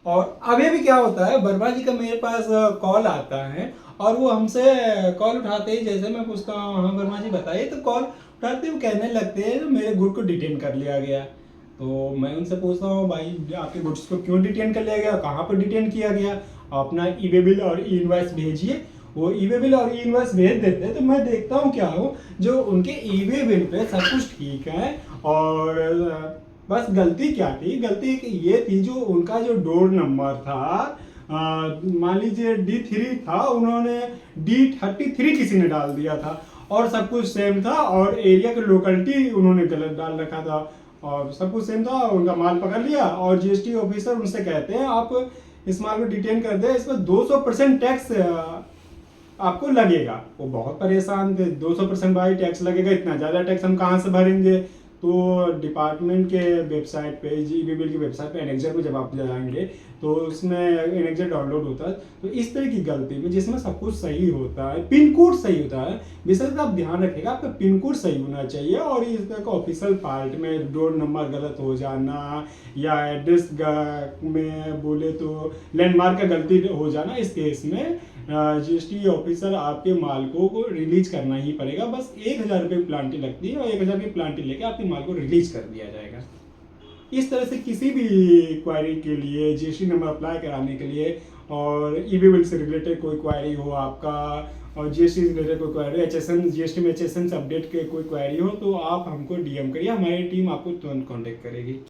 और अभी भी क्या होता है, वर्मा जी का मेरे पास कॉल आता है और वो हमसे कॉल उठाते ही जैसे मैं पूछता हूँ हाँ वर्मा जी बताइए, तो कॉल उठाते ही वो कहने लगते हैं मेरे गुड को डिटेन कर लिया गया। तो मैं उनसे पूछता हूँ भाई आपके गुड्स को क्यों डिटेन कर लिया गया, कहाँ पर डिटेन किया गया, अपना ई वे बिल और ई इनवॉइस भेजिए। वो ई वे बिल और ई इनवॉइस भेज देते हैं तो मैं देखता हूँ क्या हो, जो उनके ई वे बिल पे सब कुछ ठीक है और बस गलती क्या थी, गलती ये थी जो उनका जो डोर नंबर था, मान लीजिए D3 था, उन्होंने D33 किसी ने डाल दिया था और सब कुछ सेम था और एरिया की लोकेलिटी उन्होंने गलत डाल रखा था और सब कुछ सेम था। उनका माल पकड़ लिया और जीएसटी ऑफिसर उनसे कहते हैं आप इस माल को डिटेन कर दे, इस पर 200% टैक्स आपको लगेगा। वो बहुत परेशान थे, 200% भाई टैक्स लगेगा, इतना ज़्यादा टैक्स हम कहाँ से भरेंगे। तो डिपार्टमेंट के वेबसाइट पे जी बिल की वेबसाइट पे एनेक्जर में जब आप जाएंगे तो उसमें एनेक्जर डाउनलोड होता है। तो इस तरह की गलती में जिसमें सब कुछ सही होता है, पिन कोड सही होता है, विशेषकर आप ध्यान रखिएगा आपका पिन कोड सही होना चाहिए और इस तरह का ऑफिशियल पार्ट में डोर नंबर गलत हो जाना या एड्रेस में बोले तो लैंडमार्क का गलती हो जाना, इस केस में जीएसटी ऑफिसर आपके माल को रिलीज करना ही पड़ेगा। बस 1,000 रुपये प्लांटी लगती है और 1,000 की प्लांटी लेके आपके माल को रिलीज कर दिया जाएगा। इस तरह से किसी भी क्वायरी के लिए जीएसटी नंबर अप्लाई कराने के लिए और ई वे बिल से रिलेटेड कोई क्वायरी हो आपका और जीएसटी से रिलेटेड कोई क्वायरी, एचएसएन जीएसटी में एचएसएन से अपडेट के कोई क्वायरी हो तो आप हमको डीएम करिए, हमारी टीम आपको तुरंत कांटेक्ट करेगी।